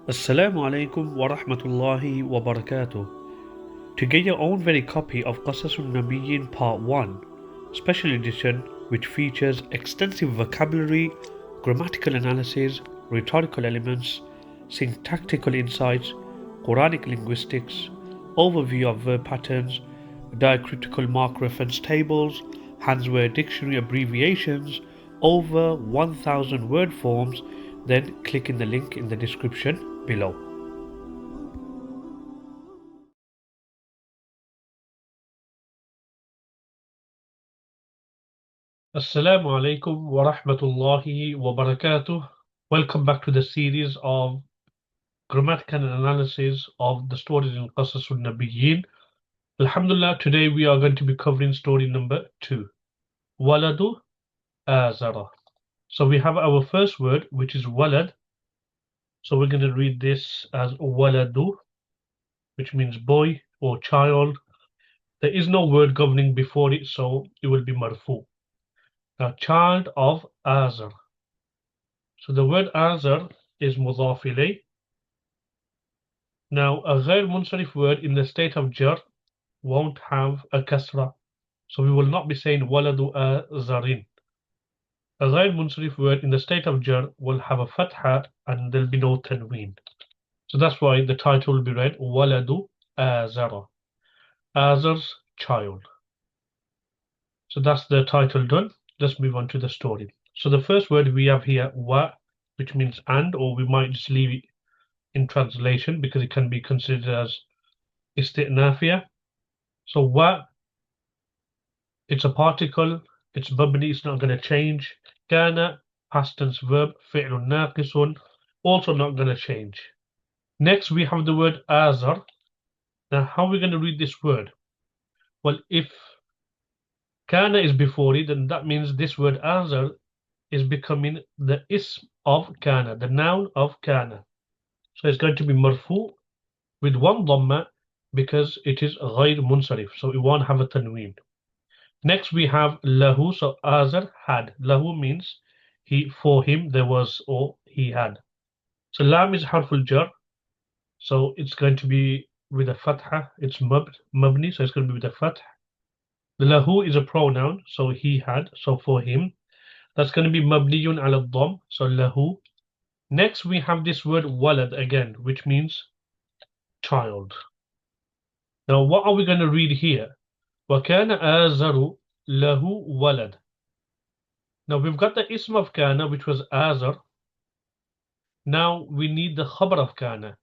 Assalamu alaikum wa rahmatullahi wa barakatuh. To get your own very copy of Qasas Al-Nabiyīn Part 1, special edition which features extensive vocabulary, grammatical analysis, rhetorical elements, syntactical insights, Quranic linguistics, overview of verb patterns, diacritical mark reference tables, Hansware dictionary abbreviations, over 1000 word forms, then click in the link in the description below. Assalamu alaikum wa rahmatullahi wa barakatuh. Welcome back to the series of grammatical analysis of the stories in Qasas Al-Nabiyīn. Alhamdulillah, today we are going to be covering story number 2, Waladu Azara. So we have our first word, which is walad. So we're going to read this as waladu, which means boy or child. There is no word governing before it, so it will be marfu. Now, child of Azar. So the word Azar is mudhaf ilayh. Now, a ghair munsarif word in the state of jar won't have a kasra. So we will not be saying waladu azarin. A ghair munsarif word in the state of jar will have a fatha and there'll be no tanween. So that's why the title will be read waladu azara. Azar's child. So that's the title done. Let's move on to the story. So the first word we have here, wa, which means and, or we might just leave it in translation because it can be considered as isti'nafiyah. So wa, it's a particle, it's mabni, it's not going to change. Kana, past tense verb, fi'lun naqisun, also not going to change. Next we have the word azar. Now how are we going to read this word? Well, if kana is before it, then that means this word azar is becoming the ism of kana, the noun of kana. So it's going to be marfu with one dhamma because it is ghayr munsarif, so it won't have a tanween. Next we have lahu, so Azar had. Lahu means he, for him there was, or he had. So lam is harful jar, so it's going to be with a fatha, it's mabni, so it's going to be with a fatha. The lahu is a pronoun, so he had, so for him. That's going to be mabniyun ala dham, so lahu. Next we have this word walad again, which means child. Now what are we going to read here? وَكَانَ آزَرُ لَهُ وَلَدٌ. Now we've got the ism of kana, which was Azar. Now we need the khabar of kana.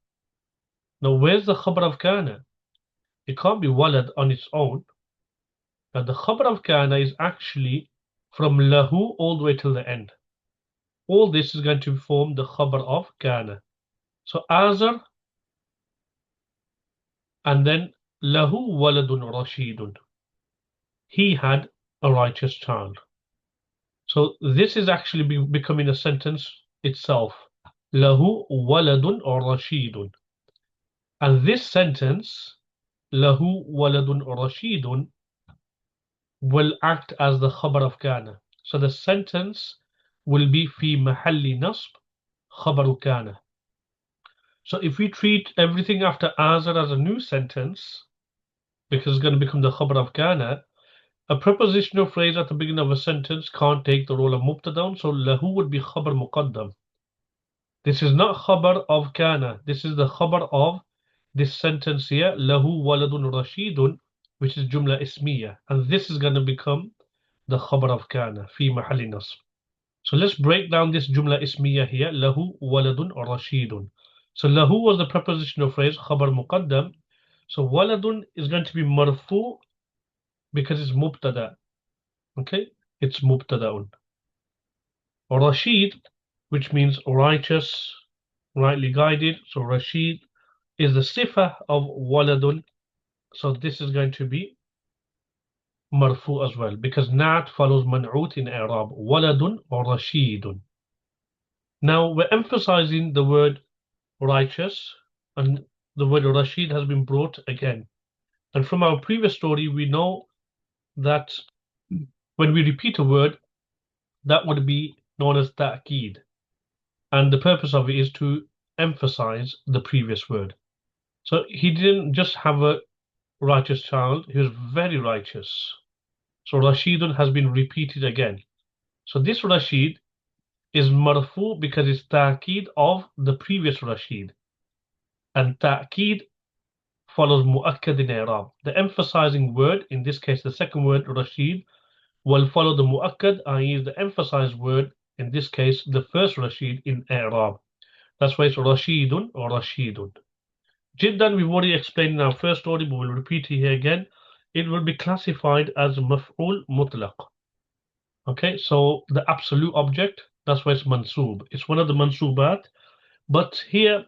Now where's the khabar of kana? It can't be walad on its own. Now the khabar of kana is actually from lahu all the way till the end. All this is going to form the khabar of kana. So Azar and then lahu waladun rashidun. He had a righteous child. So this is actually becoming a sentence itself. Lahu waladun or rashidun. And this sentence, lahu waladun or rashidun, will act as the khabar of kana. So the sentence will be fi mahalli nasb khabaru kana. So if we treat everything after Azar as a new sentence, because it's going to become the khabar of kana, a prepositional phrase at the beginning of a sentence can't take the role of mubtada, so lahu would be khabar muqaddam. This is not khabar of kana. This is the khabar of this sentence here, lahu waladun rashidun, which is jumla ismiya. And this is going to become the khabar of kana, fi mahalli nasb. So let's break down this jumla ismiya here, lahu waladun rashidun. So lahu was the prepositional phrase, khabar muqaddam. So waladun is going to be marfu because it's mubtada. Okay, it's mubtada'un. Rashid, which means righteous, rightly guided. So Rashid is the sifa of waladun. So this is going to be marfu as well because na'at follows man'ut in i'rab, waladun or rashidun. Now we're emphasizing the word righteous, and the word rashid has been brought again. And from our previous story, we know that when we repeat a word, that would be known as ta'keed. And the purpose of it is to emphasize the previous word. So he didn't just have a righteous child, he was very righteous. So Rashidun has been repeated again. So this Rashid is marfu because it's ta'keed of the previous Rashid. And ta'keed follows mu'akkad in i'rab. The emphasizing word, in this case the second word Rashid, will follow the mu'akkad, i.e. the emphasized word, in this case the first Rashid in i'rab. That's why it's Rashidun or Rashidun. Jiddan, we've already explained in our first story, but we'll repeat it here again. It will be classified as maf'ul mutlaq. Okay, so the absolute object, that's why it's mansoob. It's one of the mansoobat, but here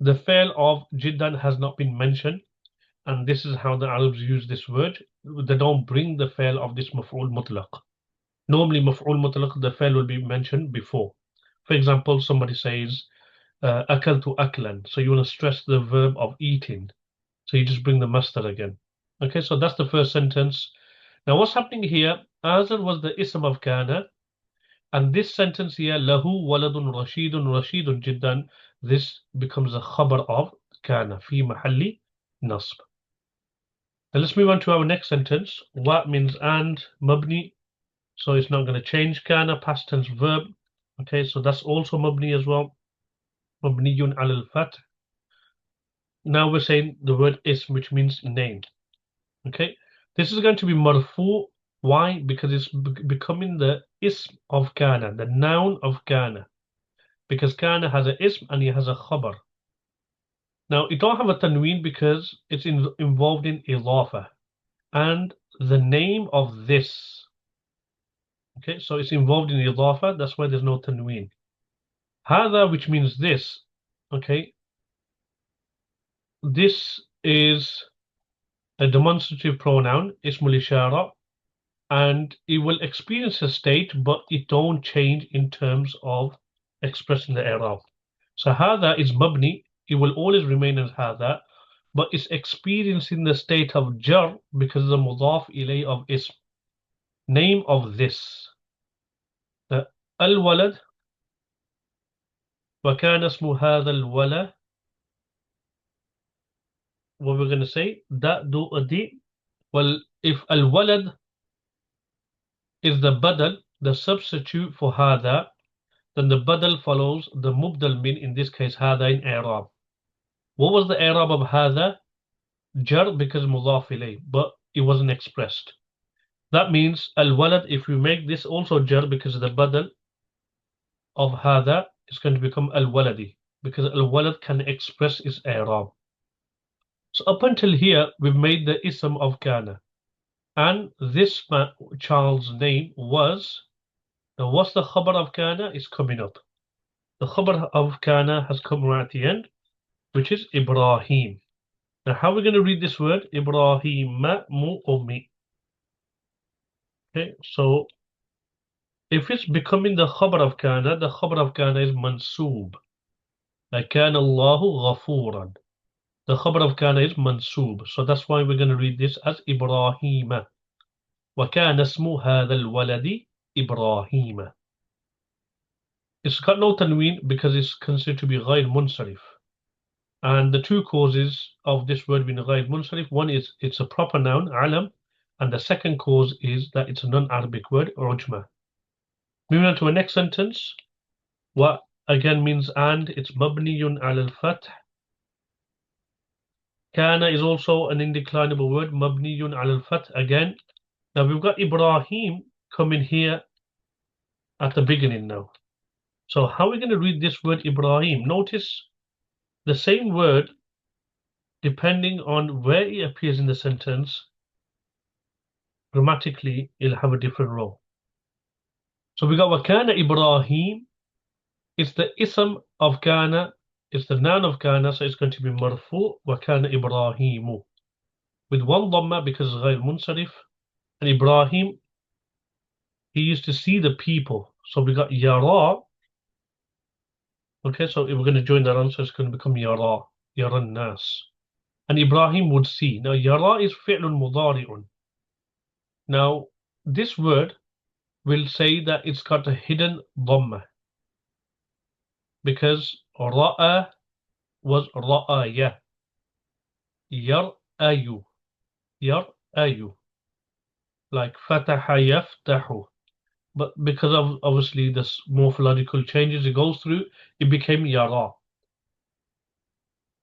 the fail of Jiddan has not been mentioned, and this is how the Arabs use this word. They don't bring the fail of this maf'ul mutlaq. Normally, maf'ul mutlaq, the fail will be mentioned before. For example, somebody says, akaltu aklan. So you want to stress the verb of eating. So you just bring the masdar again. Okay, so that's the first sentence. Now what's happening here? Azar was the ism of kana, and this sentence here, lahu waladun rashidun jiddan, this becomes a khabar of kana fi mahalli nasb. Now let's move on to our next sentence. Wa means and, mabni, so it's not going to change. Kana, past tense verb. Okay, so that's also mabni as well. Mabniyun al fath. Now we're saying the word ism, which means name. Okay, this is going to be marfu. Why? Because it's becoming the ism of kana, the noun of kana. Because kana has an ism and it has a khabar. Now it don't have a tanween because it's involved in idafa. And the name of this. Okay, so it's involved in idafa, that's why there's no tanween. Hada, which means this. Okay, this is a demonstrative pronoun, ismul ishara, and it will experience a state, but it don't change in terms of expressing the i'rab. So hada is mabni, it will always remain as hada, but it's experiencing the state of jar because of the mudaf ilay of ism, name of this. The al-walad, wa kana ismu hada al-wala, what we're going to say, da do adi. Well, if al-walad is the badal, the substitute for hada, then the badal follows the mubdal min, in this case hada in i'rab. What was the i'rab of hada? Jar, because mudaf ilay, but it wasn't expressed. That means al-walad, if we make this also jar because the badal of hada is going to become al-waladi, because al-walad can express its i'rab. So up until here, we've made the ism of kana. And this child's name was, now what's the khabar of kana? Is coming up. The khabar of kana has come right at the end, which is Ibrahim. Now how are we going to read this word? Ibrahim mu ummi. Okay, so if it's becoming the khabar of kana is mansoob. Like kana Allahu ghafuran. The khabar of kana is mansoob. So that's why we're going to read this as Ibrahima. وكان اسم هذا الولد إبراهيم. It's got no tanween because it's considered to be غير منصرف. And the two causes of this word being غير منصرف, one is it's a proper noun, alam, and the second cause is that it's a non-Arabic word, rujma. Moving on to the next sentence. What again means and, it's mabniyun ala al-fath. Kana is also an indeclinable word, mabniyun ala al-fath again. Now we've got Ibrahim coming here at the beginning now. So how are we going to read this word Ibrahim? Notice the same word, depending on where it appears in the sentence, grammatically it'll have a different role. So we got Wakana Ibrahim. It's the ism of Kana, it's the noun of Kana, so it's going to be marfu Wakana Ibrahimu. With one dhamma because it's غير munsarif. And Ibrahim, he used to see the people. So we got Yara. Okay, so if we're going to join that on, so it's going to become Yara. Yara nas. And Ibrahim would see. Now, Yara is fi'lun mudari'un. Now, this word will say that it's got a hidden dhamma because Ra'a was ra'aya. Yar'ayu. Yar'ayu. Like fataha yaftahu. But because of obviously the morphological changes it goes through, it became yara.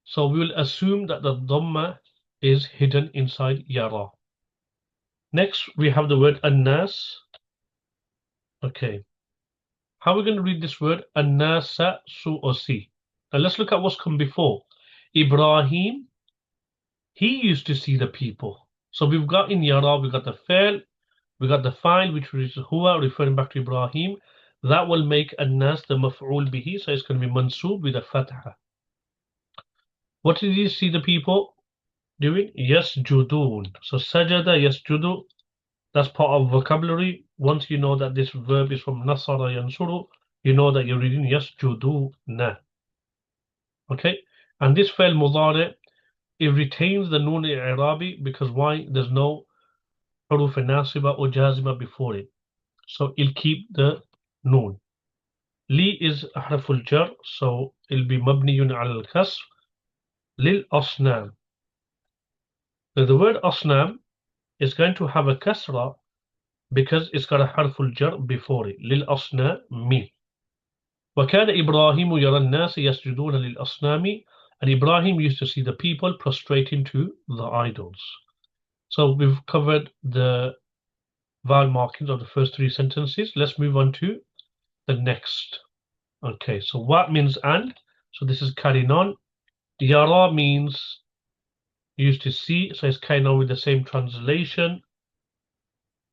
So we will assume that the dhamma is hidden inside yara. Next, we have the word annas. Okay. How are we going to read this word? Annasa su'osi. Now let's look at what's come before. Ibrahim, he used to see the people. So we've got in yara, we've got the fail, we got the file, which is huwa, referring back to Ibrahim. That will make annas the maf'ul bihi, so it's going to be mansub with a fatha. What did you see the people doing? Yasjudun. So sajada yasjudu, that's part of vocabulary. Once you know that this verb is from nasara yansuru, you know that you're reading yasjuduna. Okay? And this fail mudari, it retains the noon i'rabi because why? There's no huruf nasiba or jazima before it. So it'll keep the noon. Li is harful jar, so it'll be mabniyun al kasr. Lil asnam. Now the word asnam is going to have a kasra because it's got a harful jar before it. Lil asnami. وكان إبراهيم يرى الناس يسجدون للأصنام, and Ibrahim used to see the people prostrating to the idols. So we've covered the vowel markings of the first three sentences. Let's move on to the next. Okay, so what means and? So this is carrying on. Yara means used to see, so it's carrying on with the same translation.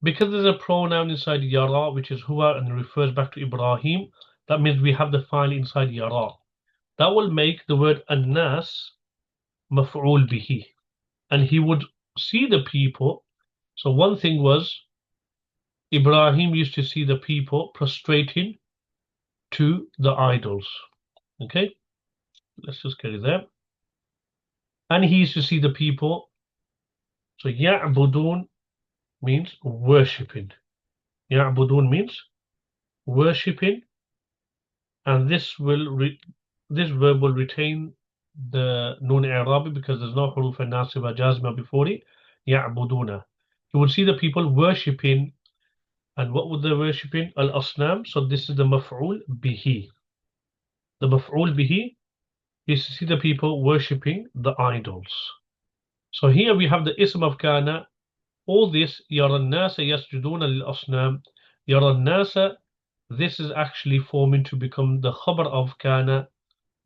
Because there's a pronoun inside yara, which is huwa, and refers back to Ibrahim, that means we have the file inside yara. That will make the word annas maf'ul bihi. And he would see the people. So one thing was Ibrahim used to see the people prostrating to the idols. Okay, let's just get it there. And he used to see the people. So ya'budun means worshipping. Ya'budun means worshipping, and this verb will retain the noon i'rabi because there's no huruf nasiba jazma before it. Ya'buduna. You will see the people worshipping, and what would they worshipping? Al asnam. So this is the maf'ul bihi. The maf'ul bihi is to see the people worshipping the idols. So here we have the ism of kana. All this yara nasa yasjuduna lil asnam. Yara nasa, this is actually forming to become the khabar of kana.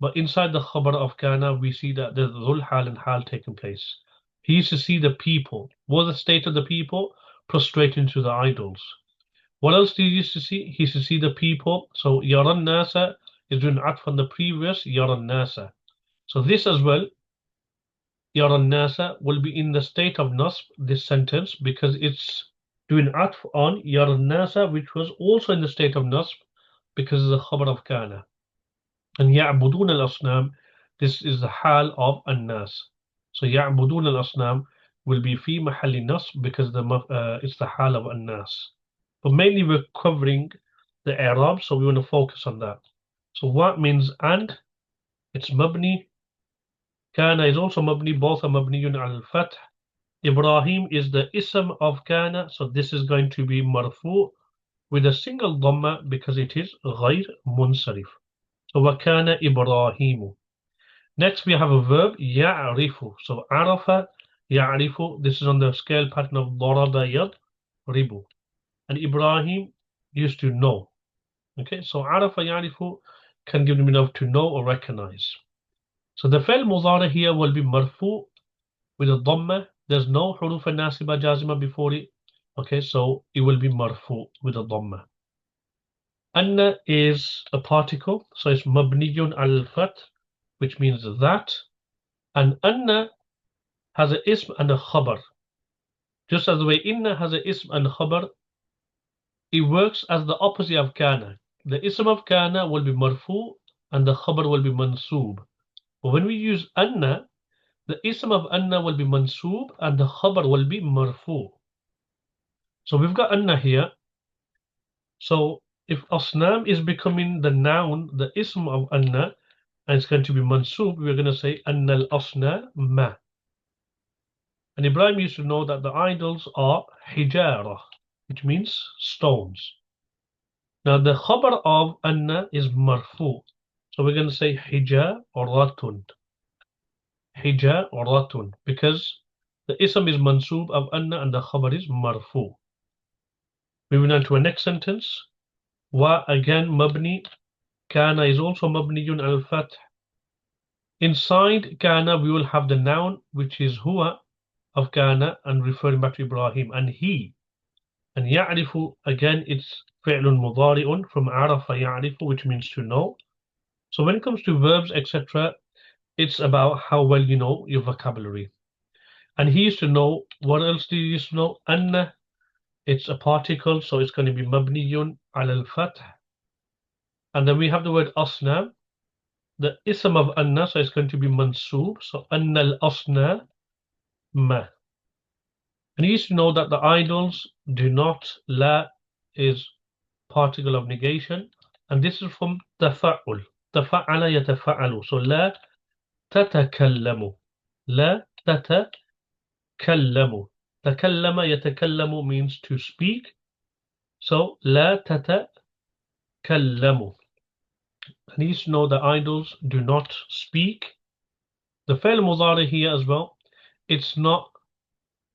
But inside the khabar of kana, we see that there's dhul hal and hal taking place. He used to see the people. What was the state of the people? Prostrating to the idols. What else did he used to see? He used to see the people. So yaran nasa is doing atf on the previous yaran nasa. So this as well, yaran nasa, will be in the state of nasb, this sentence, because it's doing atf on yaran nasa, which was also in the state of nasb, because it's a khabar of kana. And ya'budun al-asnam, this is the hal of an-nas. So ya'budun al-asnam will be fi mahalli nasb because it's the hal of an-nas. But mainly we're covering the Arab, so we want to focus on that. So what means and? It's mabni. Kana is also mabni, both are mabniyun al-fath. Ibrahim is the ism of kana, so this is going to be marfu with a single dhamma because it is ghayr munsarif. So wakana Ibrahimu. Next we have a verb ya'rifu. So arafa ya'rifu. This is on the scale pattern of daraba yadribu. And Ibrahim used to know. Okay, so arafa ya'rifu can give the meaning of to know or recognize. So the fi'l mudari here will be marfu with a dhamma. There's no huruf nasiba jazima before it. Okay, so it will be marfu with a dhamma. Anna is a particle, so it's mabniyun al-fath, which means that. And anna has an ism and a khabar. Just as the way inna has an ism and khabar, it works as the opposite of kana. The ism of kana will be marfu and the khabar will be mansoob. But when we use anna, the ism of anna will be mansoob and the khabar will be marfu. So we've got anna here. So if asnam is becoming the noun, the ism of anna, and it's going to be mansub, we're going to say anna al-asna ma. And Ibrahim used to know that the idols are hijara, which means stones. Now the khabar of anna is marfu. So we're going to say hijaratun. Hijaratun. Because the ism is mansub of anna and the khabar is marfu. Moving on to our next sentence. Wa again mabni. Kana is also mabniyun al-fath. Inside kana we will have the noun which is huwa of kana and referring back to Ibrahim and he. And ya'rifu again it's fi'lun mudari'un from arafa ya'rifu, which means to know. So when it comes to verbs etc, it's about how well you know your vocabulary. And he used to know, what else do you used to know? Anna, it's a particle, so it's going to be mabniyun ala al-fath. And then we have the word asna, the ism of anna, so it's going to be mansub, so anna al-asna ma. And he used to know that the idols do not, la is particle of negation, and this is from tafa'ul. Tafa'ala yatafa'alu. So la tatakallamu. La tatakallamu. Takallama yatakallamu means to speak. So la tatakallamu. And he used to know that idols do not speak. The fi'l mudari here as well, it's not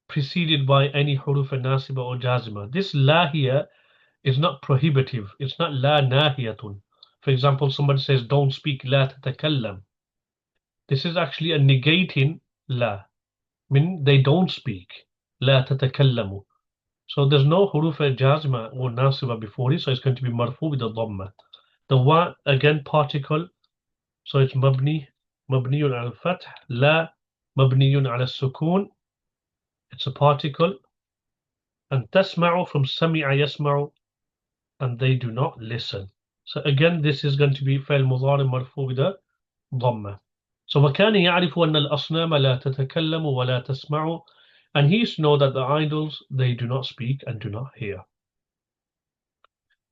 preceded by any huruf nasiba or jazima. This la here is not prohibitive. It's not la nahiyatun. For example, somebody says, don't speak, la tatakallam. This is actually a negating la. Meaning they don't speak. La tatakallamu. So there's no huruf jazma or nasiba before it, so it's going to be marfu with the dhamma. The wa, again, particle, so it's mabniyun al-fath, la mabniyun al-sukun. It's a particle. And tasma'u from sami'a yasma'u, and they do not listen. So again, this is going to be فعل مضارع مرفوع with a ضمة. So وكان يعرف أن الأصنام لا تتكلم ولا تسمع, and he used to know that the idols, they do not speak and do not hear.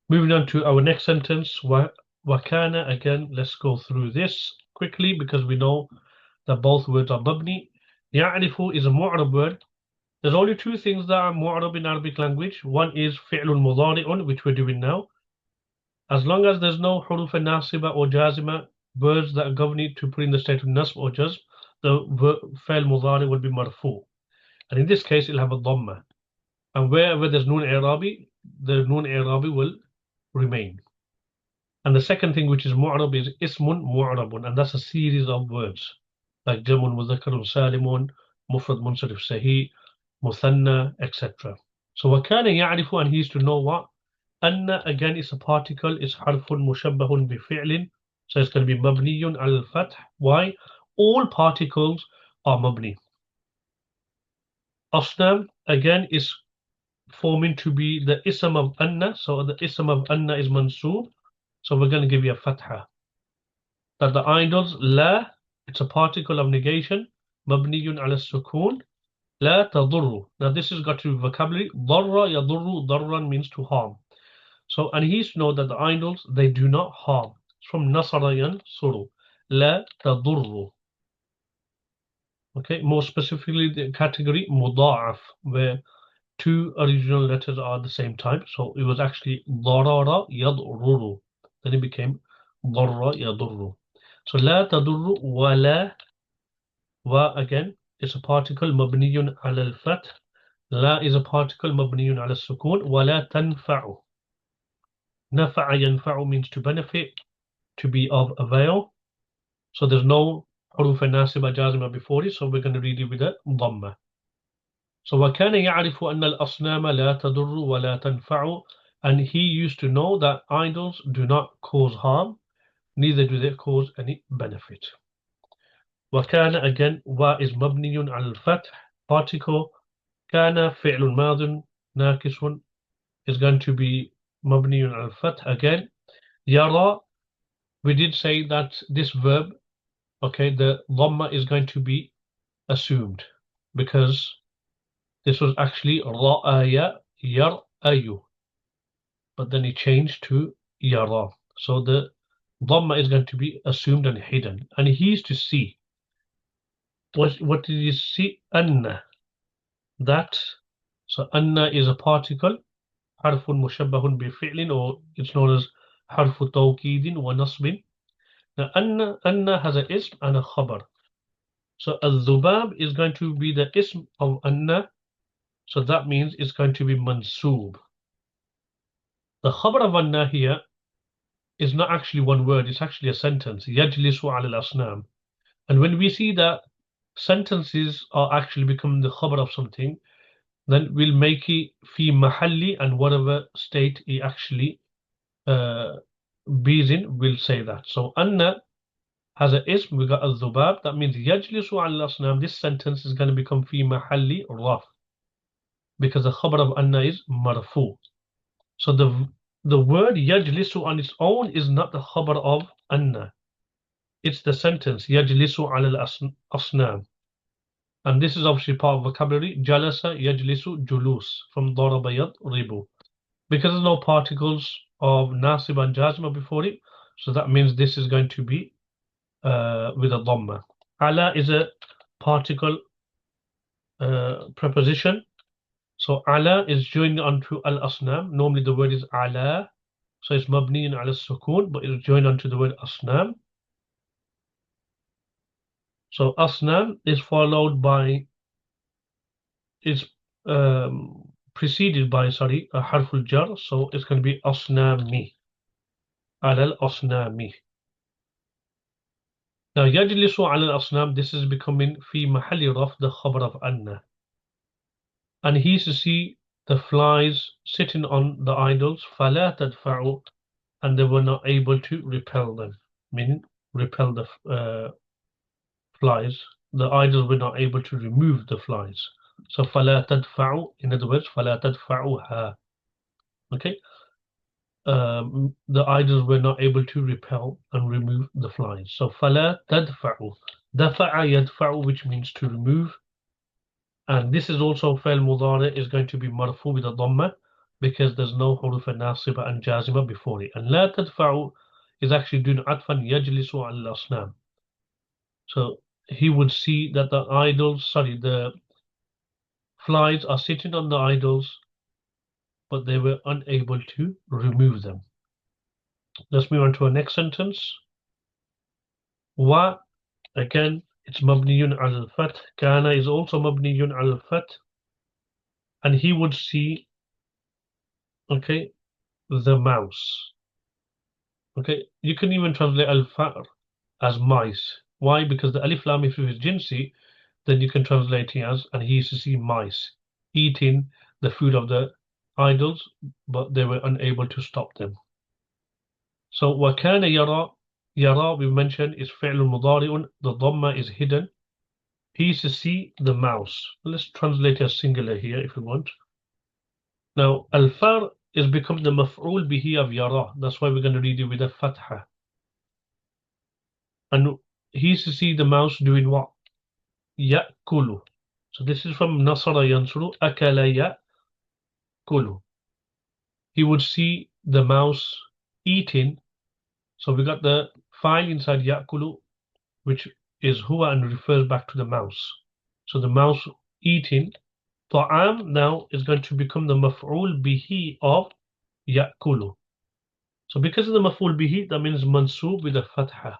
Moving on to our next sentence, وكان, again, let's go through this quickly because we know that both words are mabni. يعرف is a mu'rab word. There's only two things that are mu'rab in Arabic language. One is fi'lun mudari'un, which we're doing now. As long as there's no huruf nasiba or jazima, words that govern it to put in the state of nasb or jazm, the fi'l mudari will be marfu. And in this case, it'll have a dhamma. And wherever there's nun i'rabi, the nun i'rabi will remain. And the second thing, which is mu'rab, is ismun mu'rabun, and that's a series of words like jamun mudhakkarun salimun, mufrad munsarif sahih, muthanna, etc. So وَكَانَ يَعْرِفُ, and he used to know what? Anna, again, is a particle, is harfun mushabbahun bifi'lin, so it's going to be mabniyun al-fath. Why? All particles are mabni. Asnam, again, is forming to be the ism of anna, so the ism of anna is mansub, so we're going to give you a fatha. That the idols, la, it's a particle of negation, mabniyun al-sukun, la tadurru. Now this has got to be vocabulary. Darra yadurru, darran means to harm. So, and he used to know that the idols, they do not harm. It's from nasara yansuru. La tadurru. Okay, more specifically the category muda'af, where two original letters are the same type. So it was actually darara yadurru. Then it became darra yadurru. So la tadurru wa la, wa again is a particle mabniyun ala al-fath. La is a particle mabniyun ala al-sukun. Wa la tanfa'u. Nafa'a yanfa'u means to benefit, to be of avail. So there's no huruf nasiba jazima before it, so we're going to read it with a dhamma. So وَكَانَ يَعْرِفُ أَنَّ الْأَصْنَامَ لَا تَضُرُّ وَلَا تَنْفَعُ, and he used to know that idols do not cause harm, neither do they cause any benefit. وَكَانَ, again, wa is mabniyun al-fath, particle. Kana fi'lun madun nakisun is going to be mabniyun al-fath again. Yara, we did say that this verb, okay, the dhamma is going to be assumed because this was actually ra'aya yar'ayu, but then it changed to yara. So the Dhamma is going to be assumed and hidden. And he is to see. What did you see? Anna. That. So anna is a particle. حرف مشبه بفعل, or it's known as حرف توكيد ونصب. Now anna has an ism and a khabar. So al-dhubab is going to be the ism of anna. So that means it's going to be mansoob. The khabar of anna here is not actually one word, it's actually a sentence. يجلس على الأصنام. And when we see that sentences are actually becoming the khabar of something, then we'll make it fi mahalli, and whatever state it actually bees in, we'll say that. So anna has an ism, we got al-dhubab, that means yajlisu al-asnam. This sentence is going to become fi mahalli raf, because the khabar of anna is marfu. So the word yajlisu on its own is not the khabar of anna. It's the sentence yajlisu al-asnam. And this is obviously part of vocabulary. Jalasa yajlisu julus, from daraba yadribu. Because there's no particles of nasib and jazma before it, so that means this is going to be with a dhamma. Ala is a particle preposition. So ala is joined onto al-asnam. Normally the word is ala, so it's mabniun ala sukun, but it's joined onto the word asnam. So asnam is followed by, is preceded by, sorry, a harful jar, so it's going to be asnami, ala al-asnami. Now yajlisu ala al-asnam, this is becoming fi mahalli raf, the khabar of anna. And he used to see the flies sitting on the idols, فَلَا تَدْفَعُوا, and they were not able to repel them, meaning repel the flies. The idols were not able to remove the flies. So فَلَا تَدْفَعُوا, in other words, فَلَا تَدْفَعُوهَا. Okay? The idols were not able to repel and remove the flies. So فَلَا تَدْفَعُوا. دَفَعَ يَدْفَعُ, which means to remove. And this is also fa'il mudari, is going to be marfu with a dhamma, because there's no huruf nasiba and jazima before it. And la tadfa'u is actually doing atfan yajlisu al-asnam. So he would see that the idols, sorry, the flies are sitting on the idols, but they were unable to remove them. Let's move on to our next sentence. Wa, again, it's mabniyun al-fath. Kana is also mabniyun al-fath. And he would see, okay, the mouse. Okay, you can even translate al-fa'r as mice. Why? Because the alif lam, if it is jinsi, then you can translate it as, and he used to see mice eating the food of the idols, but they were unable to stop them. So وَكَانَ يَرَى, yara we mentioned is فعل مضارع, the dhamma is hidden. He used to see the mouse. Let's translate as singular here if we want. Now al-far is become the maf'ul bihi of yara. That's why we're going to read it with a fatha. And he used to see the mouse doing what? Ya'kulu. So this is from Nasara Yansuru, Akala Ya'kulu. He would see the mouse eating. So we got the file inside Ya'kulu, which is huwa and refers back to the mouse. So the mouse eating. Ta'am now is going to become the maf'ul bihi of Ya'kulu. So because of the maf'ul bihi, that means mansoob with a fatha.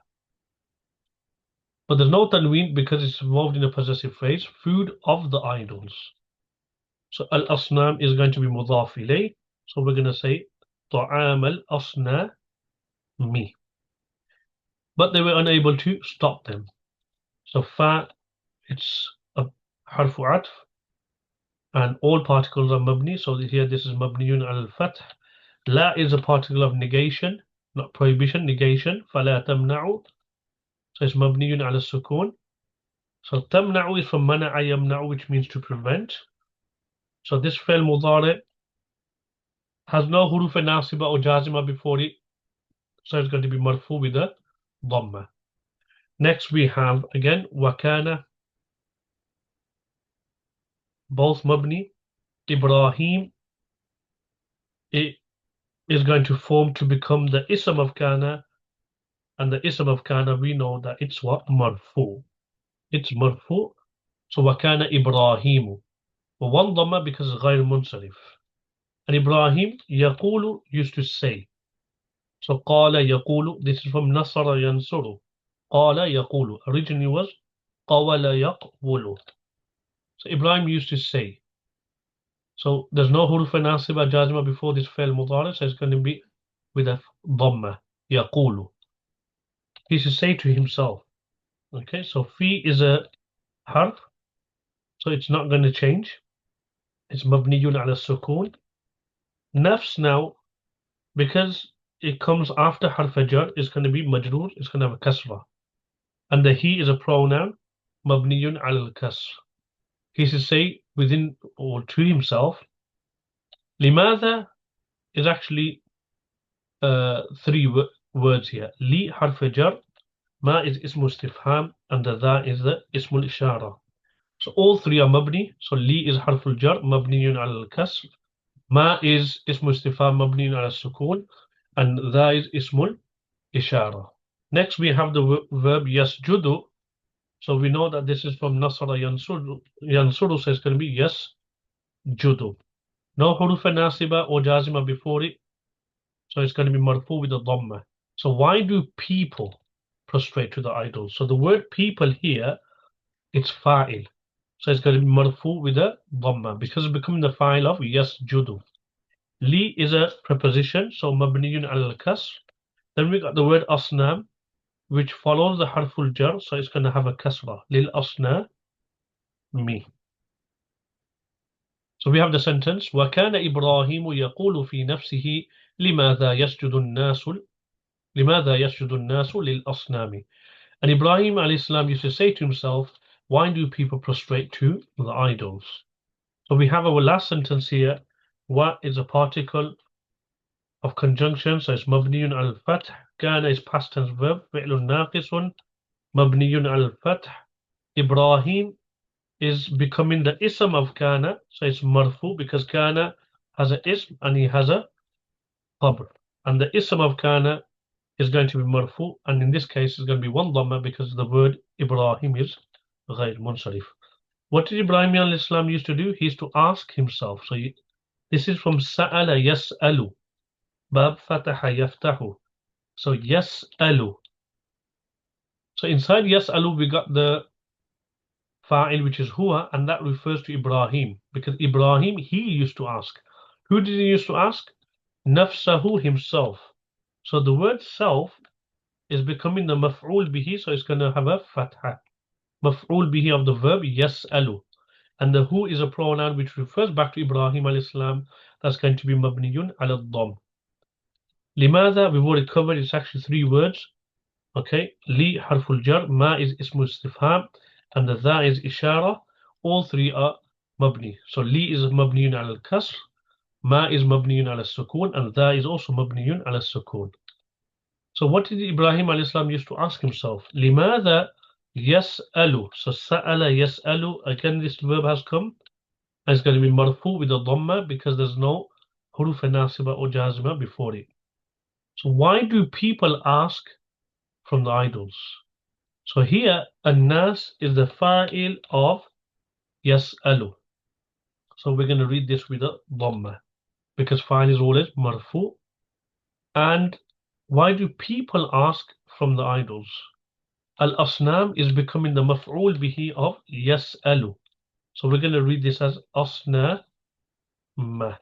But there's no tanween because it's involved in a possessive phrase, food of the idols. So al-asnam is going to be mudaf ilay. So we're going to say ta'am al-asnami. But they were unable to stop them. So fa, it's a harfu atf, and all particles are mabni. So here this is mabniyun al-fath. La is a particle of negation, not prohibition, negation. Fala tamna'u. So it's mabniyun ala sukun. So tamna'u is from mana'a yamna'u, which means to prevent. So this fi'l mudari has no huruf nasiba or jazima before it. So it's going to be marfu with a dhamma. Next we have again wakana, both mabni. Ibrahim, it is going to form to become the ism of kana, And the ism of kana, we know that it's what? Marfu. It's marfu. So wakana Ibrahimu. Well, one dhamma because it's غير منصرف. And Ibrahim, يقول, used to say. So قال يقول, this is from نصر ينصر. قال يقول. Originally was قول يقول. So Ibrahim used to say. So there's no huruf nasiba jazma before this fail mudari, so it's going to be with a dhamma. يقول. He should say to himself. Okay, so fi is a harf, so it's not going to change. It's mabniyun ala sukun. Nafs now, because it comes after harf jar, is going to be majroor, it's going to have a kasra. And the he is a pronoun, mabniyun ala al-kasr. He should say within or to himself. Limadha is actually three words here. Li harf jar, ma is ismu istifham, and the dha is the ismul ishara. So all three are mabni. So li is harful jar, mabniyun ala al-kasr. Ma is ismu istifham, mabniyun ala sukun, and dha is ismul ishara. Next we have the verb yasjudu. So we know that this is from nasara yansuru. Yansuru, so it's going to be yasjudu. No huruf nasiba or jazima before it. So it's going to be marfu with a dhamma. So why do people prostrate to the idols? So the word people here, it's fa'il. So it's going to be marfu with a dhamma because it's becoming the fa'il of yasjudu. Li is a preposition, so mabniyun al-kasr. Then we got the word asnam, which follows the harful jar, so it's going to have a kasra. Lil asna mi. So we have the sentence وَكَانَ إِبْرَاهِيمُ يَقُولُ فِي نَفْسِهِ لِمَاذَا يَسْجُدُ النَّاسُ لِلْأَصْنَامِ. And Ibrahim alayhi salam used to say to himself, why do people prostrate to the idols? So we have our last sentence here. What is a particle of conjunction? So it's mabniyun al-fath. Kana is past tense verb. Fi'lun naqisun mabniyun al-fath. Ibrahim is becoming the ism of kana, so it's marfu because kana has a ism and he has a qabr. And the ism of kana is going to be marfu, and in this case it's going to be one dhamma because the word Ibrahim is ghayr munsarif. What did Ibrahim alayhi salam used to do? He used to ask himself. So this is from sa'ala yas'alu, bab fataha yaftahu. So yas'alu. So inside yas'alu we got the fa'il, which is huwa, and that refers to Ibrahim because Ibrahim, he used to ask. Who did he used to ask? Nafsahu, himself. So the word self is becoming the maf'ul bihi, so it's going to have a fatha. Maf'ul bihi of the verb yas'alu. And the who is a pronoun which refers back to Ibrahim alayhi salam. That's going to be mabniyun ala dhamm. Limadha, we've already covered, it's actually three words. Okay, li harful jar, ma is ismu istifham, and the dha is ishara. All three are mabni. So li is mabniyun ala al-kasr, ma is mabniyun ala sukun, and dha is also mabniyun ala sukun. So what did Ibrahim alayhi salam used to ask himself? Limadha yas'alu. So sa'ala yas'alu, again this verb has come, and it's going to be marfu with a dhamma because there's no huruf nasiba or jazma before it. So why do people ask from the idols? So here, an-nas is the fa'il of yas'alu. So we're going to read this with a dhamma because fa'il is always marfu. And why do people ask from the idols? Al-asnam is becoming the maf'ul bihi of yas'alu. So we're going to read this as asna ma.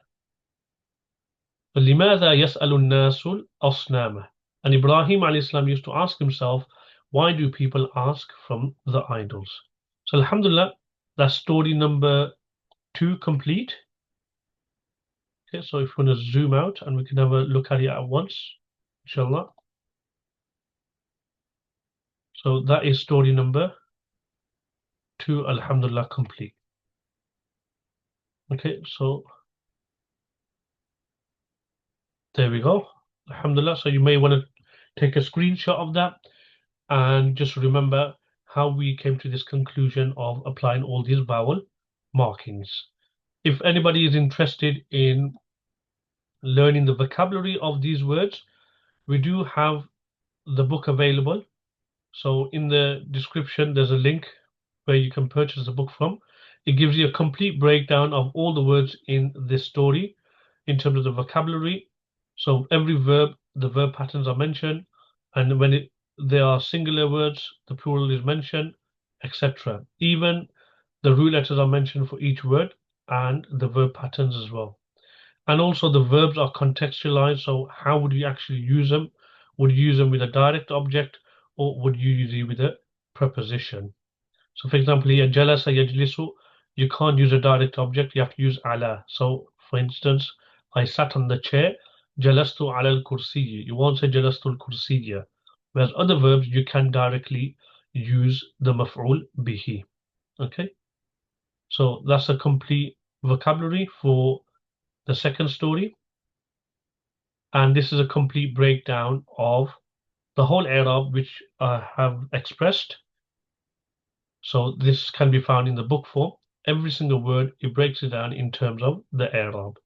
لماذا يسأل الناس الأصنام? And Ibrahim alayhi salam used to ask himself, why do people ask from the idols? So alhamdulillah, that's story number 2 complete. Okay, so if we want to zoom out and we can have a look at it at once, inshallah. So that is story number 2, alhamdulillah, complete. Okay, so there we go. Alhamdulillah. So you may want to take a screenshot of that and just remember how we came to this conclusion of applying all these vowel markings. If anybody is interested in learning the vocabulary of these words, we do have the book available. So in the description, there's a link where you can purchase the book from. It gives you a complete breakdown of all the words in this story in terms of the vocabulary. So every verb, the verb patterns are mentioned, and when there are singular words, the plural is mentioned, etc. Even the root letters are mentioned for each word and the verb patterns as well. And also the verbs are contextualized. So how would you actually use them? Would you use them with a direct object or would you use it with a preposition? So for example, here, jalasa yajlisu, you can't use a direct object, you have to use ala. So for instance, I sat on the chair, jalastu ala al-kursiyyi. You won't say jalastu al-kursiyya. Whereas other verbs, you can directly use the maf'ul bihi. Okay? So that's a complete vocabulary for the second story. And this is a complete breakdown of the whole i'rab which I have expressed. So this can be found in the book form. Every single word, it breaks it down in terms of the i'rab.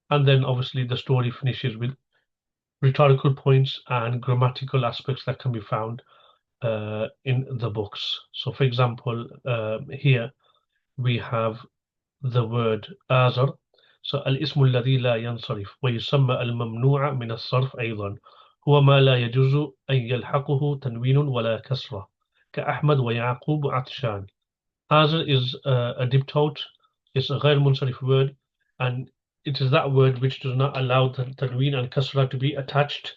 And then obviously the story finishes with rhetorical points and grammatical aspects that can be found in the books. So for example, here we have the word Azar. So الاسم الذي لا ينصرف ويسمى الممنوع من الصرف أيضا هو ما لا يجوز أن يلحقه تنوين ولا كسرة كأحمد ويعقوب عطشان. Azar is a diptote, it's a غير منصرف word, and it is that word which does not allow the tanween and kasra to be attached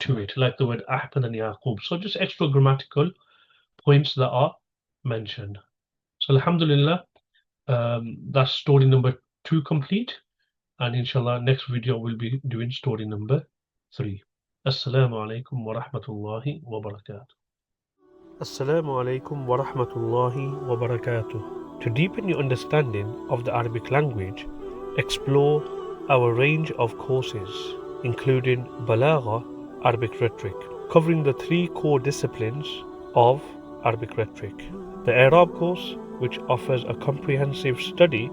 to it, like the word Ahmad and Yaqub. So just extra grammatical points that are mentioned. So alhamdulillah, that's story number 2 complete, and inshallah next video we'll be doing story number 3. Assalamu alaikum wa rahmatullahi wa barakatuh. Assalamu alaikum wa rahmatullahi wa barakatuh. To deepen your understanding of the Arabic language, explore our range of courses, including Balagha, Arabic rhetoric, covering the 3 core disciplines of Arabic rhetoric. The I'rab course, which offers a comprehensive study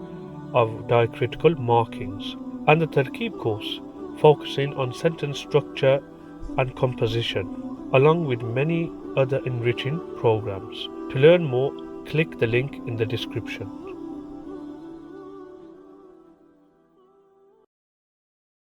of diacritical markings, and the Tarkib course, focusing on sentence structure and composition, along with many other enriching programs. To learn more, click the link in the description.